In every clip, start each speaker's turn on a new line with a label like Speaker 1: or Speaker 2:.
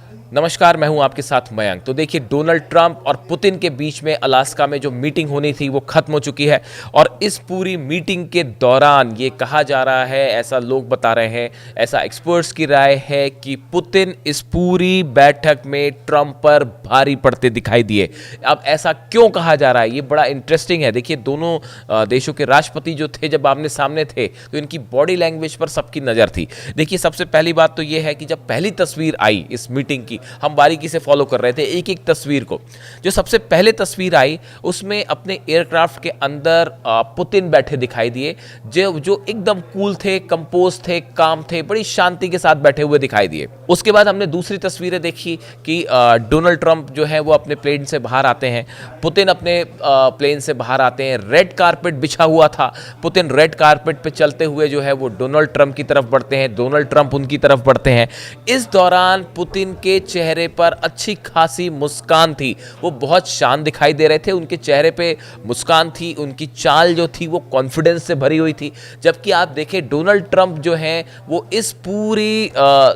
Speaker 1: नमस्कार, मैं हूं आपके साथ मयंक। तो देखिए, डोनाल्ड ट्रंप और पुतिन के बीच में अलास्का में जो मीटिंग होनी थी वो खत्म हो चुकी है और इस पूरी मीटिंग के दौरान ये कहा जा रहा है, ऐसा लोग बता रहे हैं, ऐसा एक्सपर्ट्स की राय है कि पुतिन इस पूरी बैठक में ट्रंप पर भारी पड़ते दिखाई दिए। अब ऐसा क्यों कहा जा रहा है, ये बड़ा इंटरेस्टिंग है। देखिए, दोनों देशों के राष्ट्रपति जो थे जब आमने सामने थे तो इनकी बॉडी लैंग्वेज पर सबकी नज़र थी। देखिए, सबसे पहली बात तो ये है कि जब पहली तस्वीर आई इस मीटिंग की, हम बारीकी से फॉलो कर रहे थे एक एक तस्वीर को। जो सबसे पहले तस्वीर आई उसमें अपने एयरक्राफ्ट के अंदर पुतिन बैठे दिखाई दिए, जो एकदम कूल थे, कंपोज थे, काम थे, बड़ी शांति के साथ बैठे हुए दिखाई दिए। उसके बाद हमने दूसरी तस्वीरें देखी कि डोनाल्ड ट्रंप जो है वो अपने प्लेन से बाहर आते हैं, पुतिन अपने प्लेन से बाहर आते हैं। रेड कारपेट बिछा हुआ था, पुतिन रेड कारपेट पे चलते हुए जो है वो डोनाल्ड ट्रंप की तरफ बढ़ते हैं, डोनाल्ड ट्रंप उनकी तरफ बढ़ते हैं। इस दौरान पुतिन के चेहरे पर अच्छी खासी मुस्कान थी, वो बहुत शांत दिखाई दे रहे थे, उनके चेहरे पे मुस्कान थी, उनकी चाल जो थी वो कॉन्फिडेंस से भरी हुई थी। जबकि आप देखें डोनाल्ड ट्रंप जो हैं वो इस पूरी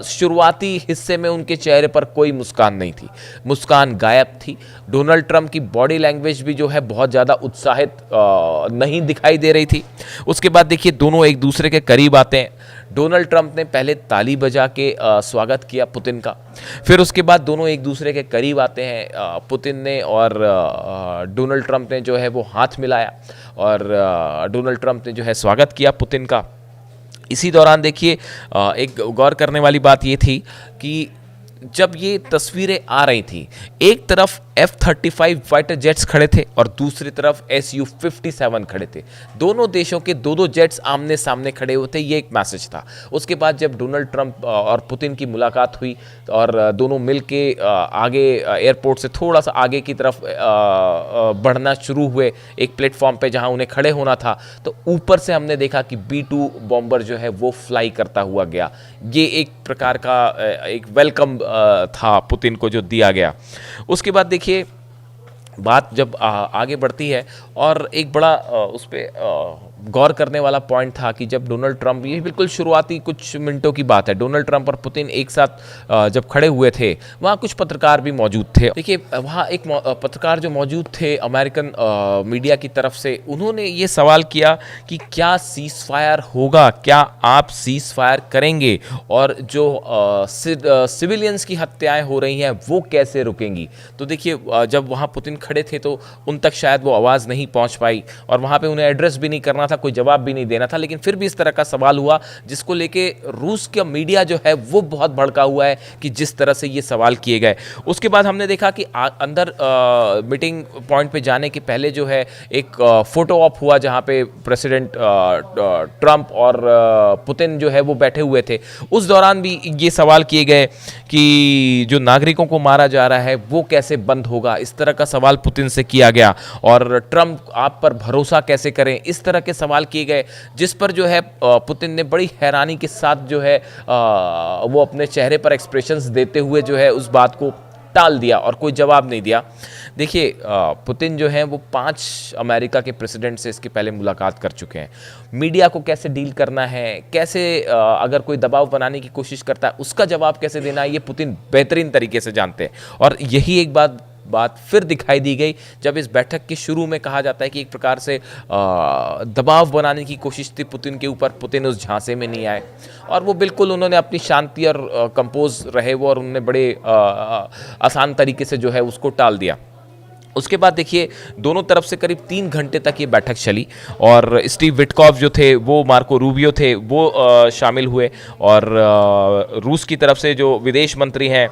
Speaker 1: शुरुआती हिस्से में उनके चेहरे पर कोई मुस्कान नहीं थी, मुस्कान गायब थी। डोनाल्ड ट्रंप की बॉडी लैंग्वेज भी जो है बहुत ज़्यादा उत्साहित नहीं दिखाई दे रही थी। उसके बाद देखिए, दोनों एक दूसरे के करीब आते हैं। डोनाल्ड ट्रंप ने पहले ताली बजा के स्वागत किया पुतिन का, फिर उसके बाद दोनों एक दूसरे के करीब आते हैं। पुतिन ने और डोनाल्ड ट्रंप ने जो है वो हाथ मिलाया और डोनाल्ड ट्रंप ने जो है स्वागत किया पुतिन का। इसी दौरान देखिए, एक गौर करने वाली बात ये थी कि जब ये तस्वीरें आ रही थी, एक तरफ F-35 फाइटर जेट्स खड़े थे और दूसरी तरफ Su-57 खड़े थे। दोनों देशों के दो जेट्स आमने सामने खड़े हुए थे, ये एक मैसेज था। उसके बाद जब डोनाल्ड ट्रंप और पुतिन की मुलाकात हुई और दोनों मिलके आगे एयरपोर्ट से थोड़ा सा आगे की तरफ बढ़ना शुरू हुए एक प्लेटफॉर्म पे जहां उन्हें खड़े होना था, तो ऊपर से हमने देखा कि B-2 बॉम्बर जो है वो फ्लाई करता हुआ गया। ये एक प्रकार का एक वेलकम था पुतिन को जो दिया गया। उसके बाद देखिए, बात जब आगे बढ़ती है और एक बड़ा उस पर गौर करने वाला पॉइंट था कि जब डोनाल्ड ट्रंप, ये बिल्कुल शुरुआती कुछ मिनटों की बात है, डोनाल्ड ट्रंप और पुतिन एक साथ जब खड़े हुए थे, वहाँ कुछ पत्रकार भी मौजूद थे। देखिए, वहाँ एक पत्रकार जो मौजूद थे अमेरिकन मीडिया की तरफ से, उन्होंने ये सवाल किया कि क्या सीज फायर होगा, क्या आप सीज फायर करेंगे और जो सिविलियंस की हत्याएं हो रही हैं वो कैसे रुकेंगी। तो देखिए, जब वहाँ पुतिन खड़े थे तो उन तक शायद वो आवाज़ नहीं पहुँच पाई और वहाँ पे उन्हें एड्रेस भी नहीं करना था, कोई जवाब भी नहीं देना था, लेकिन फिर भी इस तरह का सवाल हुआ जिसको लेके रूस का मीडिया जो है वो बहुत भड़का हुआ है कि जिस तरह से ये सवाल किए गए। उसके बाद हमने देखा कि अंदर मीटिंग पॉइंट पे जाने के पहले जो है एक फोटो ऑप हुआ जहाँ पे प्रेसिडेंट ट्रंप और पुतिन जो है वो बैठे हुए थे। उस दौरान भी ये सवाल किए गए कि जो नागरिकों को मारा जा रहा है वो कैसे बंद होगा, इस तरह का सवाल पुतिन से किया गया। और ट्रंप आप पर भरोसा कैसे करें, इस तरह के सवाल किए गए, जिस पर जो है पुतिन ने बड़ी हैरानी के साथ जो है वो अपने चेहरे पर एक्सप्रेशंस देते हुए जो है उस बात को टाल दिया और कोई जवाब नहीं दिया। देखिए, पुतिन जो हैं वो 5 अमेरिका के प्रेसिडेंट से इसके पहले मुलाकात कर चुके हैं। मीडिया को कैसे डील करना है, कैसे अगर कोई दबाव बनाने की कोशिश करता है उसका जवाब कैसे देना है, ये पुतिन बेहतरीन तरीके से जानते हैं। और यही एक बात फिर दिखाई दी गई जब इस बैठक के शुरू में कहा जाता है कि एक प्रकार से दबाव बनाने की कोशिश थी पुतिन के ऊपर, पुतिन उस झांसे में नहीं आए और वो बिल्कुल उन्होंने अपनी शांति और कंपोज रहे वो और उन्होंने बड़े आसान तरीके से जो है उसको टाल दिया। उसके बाद देखिए, दोनों तरफ से करीब 3 घंटे तक ये बैठक चली और स्टीव विटकॉफ जो थे वो, मार्को रूबियो थे वो शामिल हुए और रूस की तरफ से जो विदेश मंत्री हैं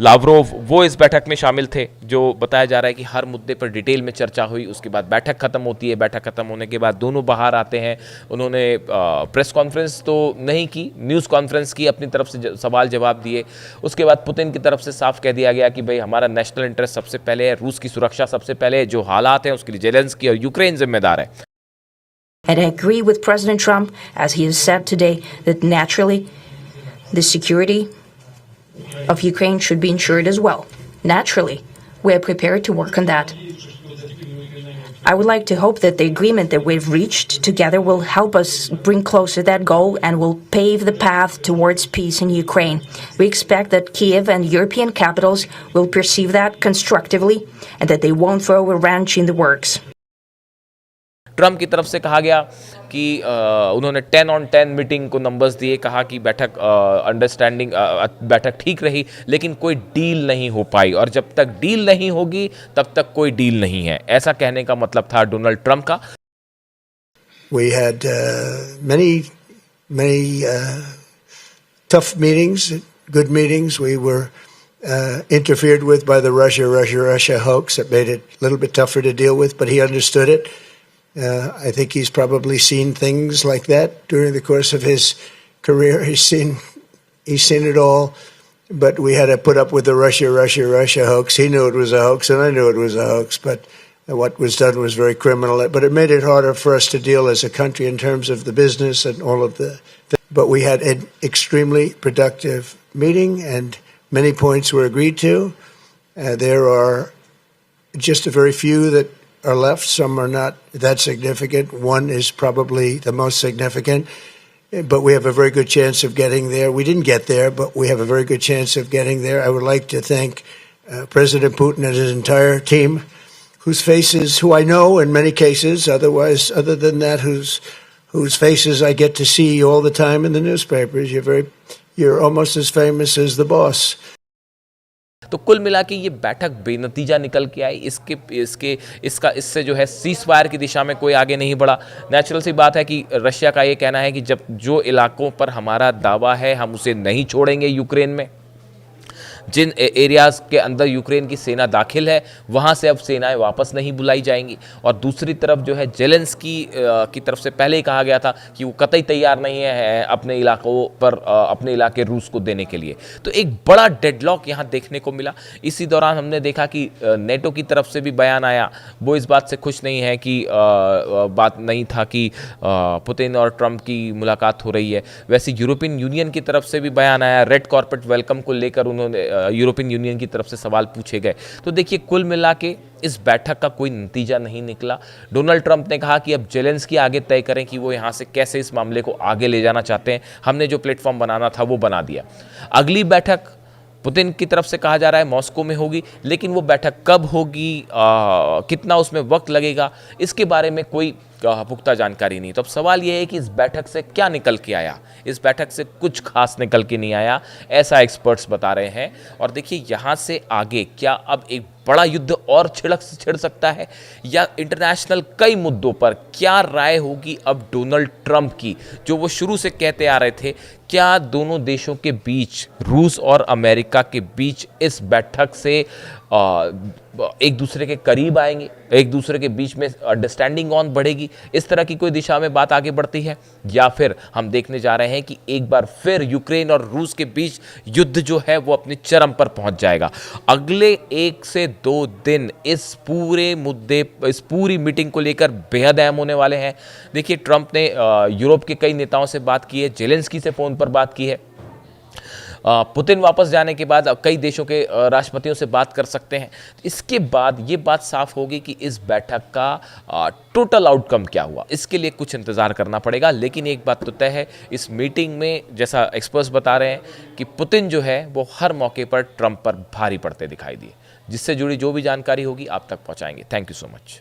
Speaker 1: लावरोव, वो इस बैठक में शामिल थे। जो बताया जा रहा है कि हर मुद्दे पर डिटेल में चर्चा हुई। उसके बाद बैठक खत्म होती है, बैठक खत्म होने के बाद दोनों बाहर आते हैं। उन्होंने प्रेस कॉन्फ्रेंस तो नहीं की, न्यूज़ कॉन्फ्रेंस की, अपनी तरफ से सवाल जवाब दिए। उसके बाद पुतिन की तरफ से साफ कह दिया गया कि भाई हमारा नेशनल इंटरेस्ट सबसे पहले है, रूस की सुरक्षा सबसे पहले है, जो हालात हैं उसके लिए जेलेंस्की और यूक्रेन जिम्मेदार है।
Speaker 2: And I agree with President Trump, as he has said today, that naturally the security of Ukraine should be ensured as well. Naturally, we are prepared to work on that. I would like to hope that the agreement that we've reached together will help us bring closer that goal and will pave the path towards peace in Ukraine. We expect that Kiev and European capitals will perceive that constructively and that they won't throw a wrench in the works.
Speaker 1: Trump की तरफ से कहा गया कि उन्होंने 10 on 10 meeting को numbers दिए, कहा कि बैठक अंडरस्टैंडिंग बैठक ठीक रही लेकिन कोई डील नहीं हो पाई और जब तक डील नहीं होगी तब तक कोई डील नहीं है, ऐसा कहने का मतलब था डोनाल्ड ट्रम्प का।
Speaker 3: We had many tough meetings, good meetings. We were interfered with by the Russia hoax that made it a little bit tougher to deal with, but he understood it. I think he's probably seen things like that during the course of his career. He's seen it all, but we had to put up with the Russia hoax. He knew it was a hoax, and I knew it was a hoax, but what was done was very criminal. But it made it harder for us to deal as a country in terms of the business and all of the things. But we had an extremely productive meeting, and many points were agreed to. There are just a very few that are left. Some are not that significant. One is probably the most significant, but we have a very good chance of getting there. We didn't get there, but we have a very good chance of getting there. I would like to thank President Putin and his entire team, whose faces, who I know in many cases, otherwise, other than that, whose faces I get to see all the time in the newspapers. You're almost as famous as the boss.
Speaker 1: तो कुल मिला के ये बैठक बेनतीजा निकल के आई। इससे जो है सीज़फायर की दिशा में कोई आगे नहीं बढ़ा। नेचुरल सी बात है कि रशिया का ये कहना है कि जब जो इलाकों पर हमारा दावा है हम उसे नहीं छोड़ेंगे यूक्रेन में। जिन एरियाज़ के अंदर यूक्रेन की सेना दाखिल है वहाँ से अब सेनाएं वापस नहीं बुलाई जाएंगी। और दूसरी तरफ जो है जेलेंस्की की तरफ से पहले ही कहा गया था कि वो कतई तैयार नहीं है अपने इलाकों पर अपने इलाके रूस को देने के लिए। तो एक बड़ा डेडलॉक यहाँ देखने को मिला। इसी दौरान हमने देखा कि नेटो की तरफ से भी बयान आया, वो इस बात से खुश नहीं है कि बात नहीं था कि पुतिन और ट्रंप की मुलाकात हो रही है। वैसे यूरोपियन यूनियन की तरफ से भी बयान आया, रेड कॉर्पेट वेलकम को लेकर उन्होंने यूरोपियन यूनियन की तरफ से सवाल पूछे गए। तो देखिए कुल मिला के इस बैठक का कोई नतीजा नहीं निकला। डोनाल्ड ट्रंप ने कहा कि अब जेलेंस्की आगे तय करें कि वो यहाँ से कैसे इस मामले को आगे ले जाना चाहते हैं, हमने जो प्लेटफॉर्म बनाना था वो बना दिया। अगली बैठक पुतिन की तरफ से कहा जा रहा है मॉस्को में होगी, लेकिन वो बैठक कब होगी, कितना उसमें वक्त लगेगा, इसके बारे में कोई पुख्ता जानकारी नहीं। तो अब सवाल ये है कि इस बैठक से क्या निकल के आया। इस बैठक से कुछ खास निकल के नहीं आया, ऐसा एक्सपर्ट्स बता रहे हैं। और देखिए यहाँ से आगे क्या अब एक बड़ा युद्ध और छिड़ सकता है, या इंटरनेशनल कई मुद्दों पर क्या राय होगी अब डोनाल्ड ट्रंप की, जो वो शुरू से कहते आ रहे थे। क्या दोनों देशों के बीच, रूस और अमेरिका के बीच, इस बैठक से एक दूसरे के करीब आएंगे, एक दूसरे के बीच में अंडरस्टैंडिंग ऑन बढ़ेगी, इस तरह की कोई दिशा में बात आगे बढ़ती है, या फिर हम देखने जा रहे हैं कि एक बार फिर यूक्रेन और रूस के बीच युद्ध जो है वो अपने चरम पर पहुंच जाएगा। अगले 1 से 2 दिन इस पूरे मुद्दे, इस पूरी मीटिंग को लेकर बेहद अहम होने वाले हैं। देखिए ट्रंप ने यूरोप के कई नेताओं से बात की है, जेलेंस्की से फ़ोन पर बात की है। पुतिन वापस जाने के बाद अब कई देशों के राष्ट्रपतियों से बात कर सकते हैं। इसके बाद ये बात साफ होगी कि इस बैठक का टोटल आउटकम क्या हुआ। इसके लिए कुछ इंतज़ार करना पड़ेगा, लेकिन एक बात तो तय है, इस मीटिंग में जैसा एक्सपर्ट्स बता रहे हैं कि पुतिन जो है वो हर मौके पर ट्रंप पर भारी पड़ते दिखाई दिए। जिससे जुड़ी जो भी जानकारी होगी आप तक पहुंचाएंगे। Thank you so much.